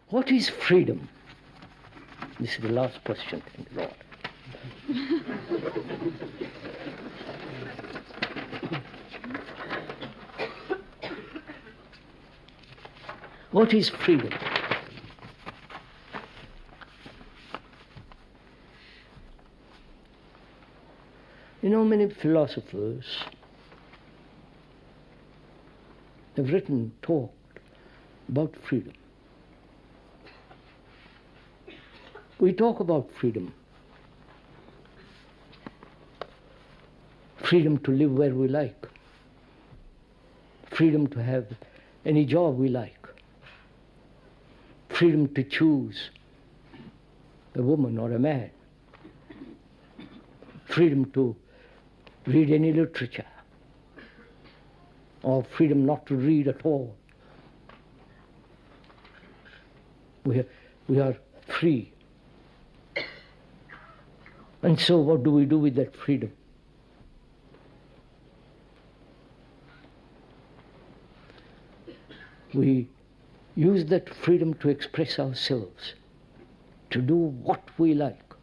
What is freedom? This is the last question, thank the Lord. What is freedom? You know, many philosophers have written, talked about freedom. We talk about freedom. Freedom to live where we like. Freedom to have any job we like. Freedom to choose a woman or a man. Freedom to read any literature. Or freedom not to read at all. We are free. And so what do we do with that freedom? We use that freedom to express ourselves, to do what we like.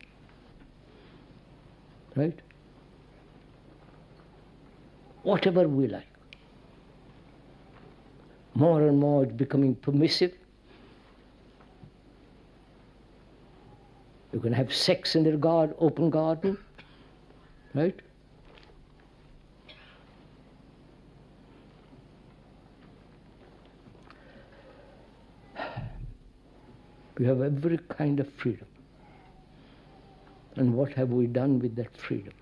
Right? Whatever we like. More and more it's becoming permissive. You can have sex in the open garden, right? We have every kind of freedom. And what have we done with that freedom?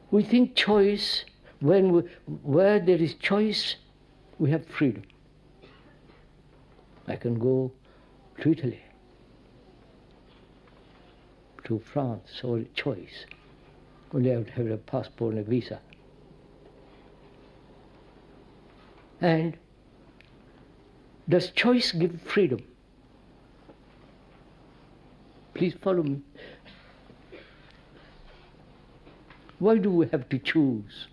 We think choice, where there is choice, we have freedom. I can go to Italy, to France, or choice. Only I have to have a passport and a visa. And does choice give freedom? Please follow me. Why do we have to choose?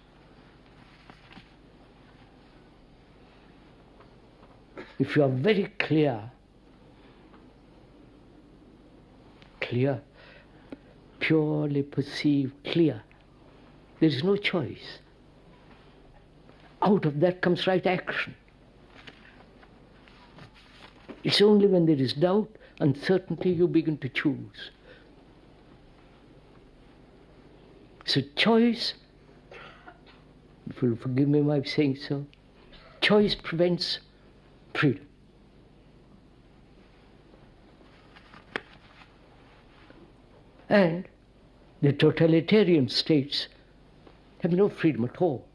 If you are very clear, purely perceived, clear, there is no choice. Out of that comes right action. It's only when there is doubt, uncertainty, you begin to choose. So choice, if you'll forgive me by saying so, choice prevents freedom. And the totalitarian states have no freedom at all.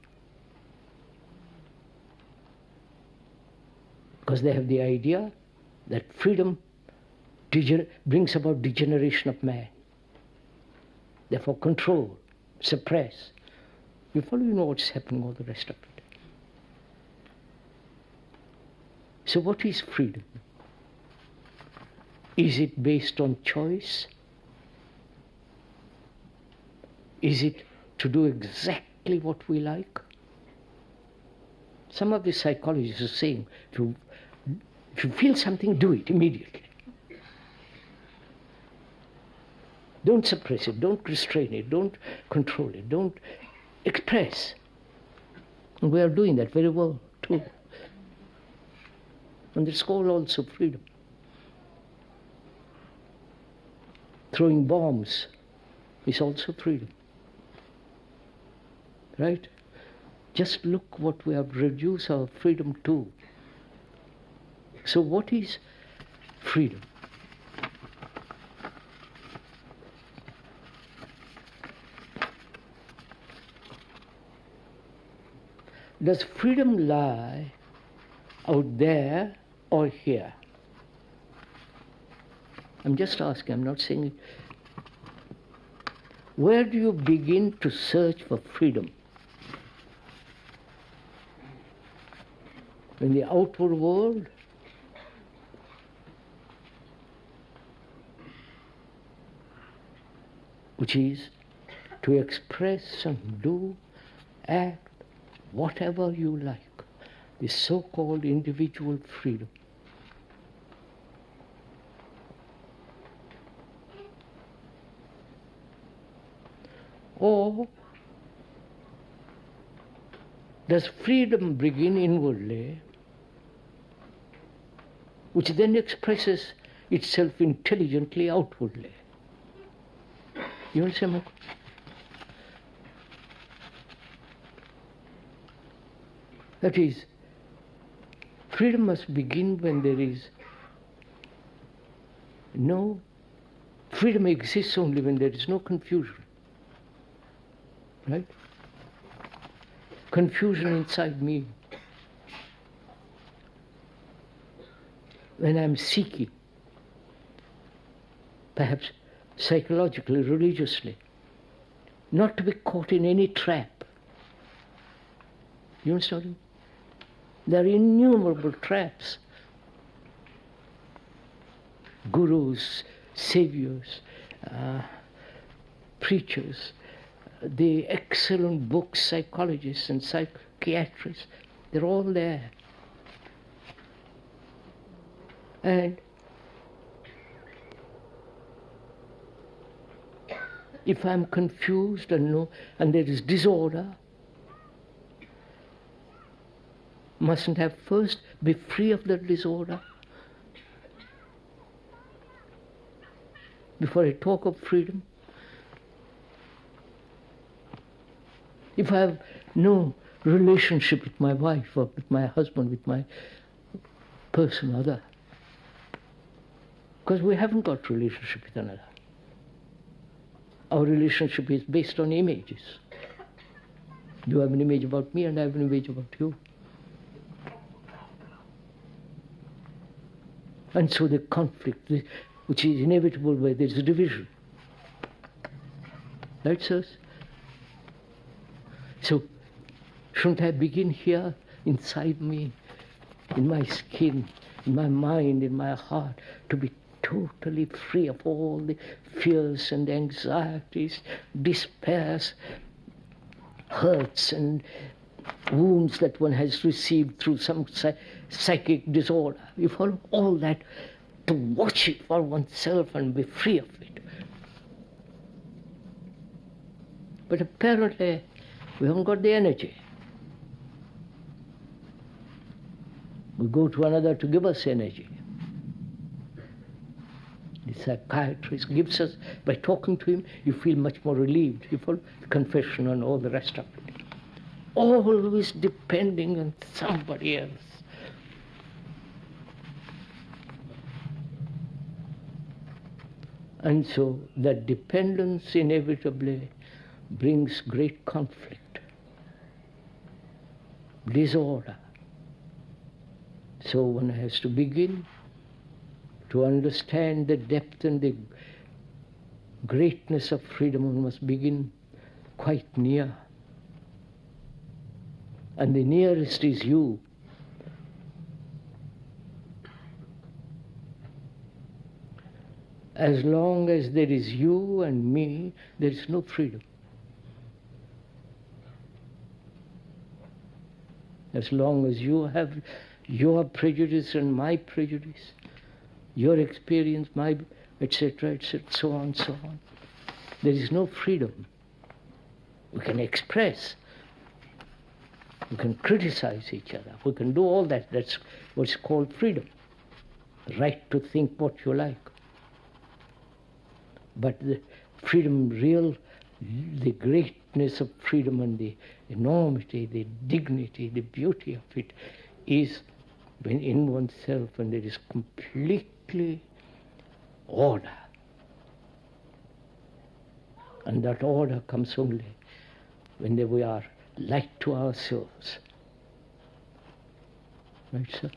Because they have the idea that freedom brings about degeneration of man. Therefore control, suppress. You follow, you know what's happening, all the rest of it. So what is freedom? Is it based on choice? Is it to do exactly what we like? Some of the psychologists are saying, if you feel something, do it immediately. Don't suppress it, don't restrain it, don't control it, don't express. And we are doing that very well too. And it's called also freedom. Throwing bombs is also freedom. Right? Just look what we have reduced our freedom to. So what is freedom? Does freedom lie out there or here? I'm just asking, I'm not saying it. Where do you begin to search for freedom? In the outward world? Which is to express and do act whatever you like. This so-called individual freedom. Or does freedom begin inwardly, which then expresses itself intelligently outwardly? You understand my question? That is, freedom must begin when there is no, freedom exists only when there is no confusion. Right? Confusion inside me. When I'm seeking, perhaps psychologically, religiously, not to be caught in any trap. You understand? There are innumerable traps. Gurus, saviors, preachers, the excellent books, psychologists and psychiatrists, they're all there. And if I'm confused and there is disorder, mustn't I first be free of that disorder before I talk of freedom? If I have no relationship with my wife or with my husband, with my person, other, because we haven't got relationship with another. Our relationship is based on images. You have an image about me and I have an image about you. And so the conflict, which is inevitable where there's a division. That's us. So, shouldn't I begin here, inside me, in my skin, in my mind, in my heart, to be totally free of all the fears and anxieties, despairs, hurts and wounds that one has received through some psychic disorder. You follow? All that, to watch it for oneself and be free of it. But apparently, we haven't got the energy. We go to another to give us energy. The psychiatrist gives us, by talking to him, you feel much more relieved. You follow? Confession and all the rest of it. Always depending on somebody else. And so that dependence inevitably brings great conflict, disorder. So one has to begin to understand the depth and the greatness of freedom. One must begin quite near. And the nearest is you. As long as there is you and me, there is no freedom. As long as you have your prejudice and my prejudice, your experience, my, etc., etc., so on, so on, there is no freedom. We can express, we can criticize each other, we can do all that. That's what's called freedom. The right to think what you like. But the freedom, the greatness of freedom and the enormity, the dignity, the beauty of it is when in oneself and there is completely order. And that order comes only when we are like to ourselves. Right, sir?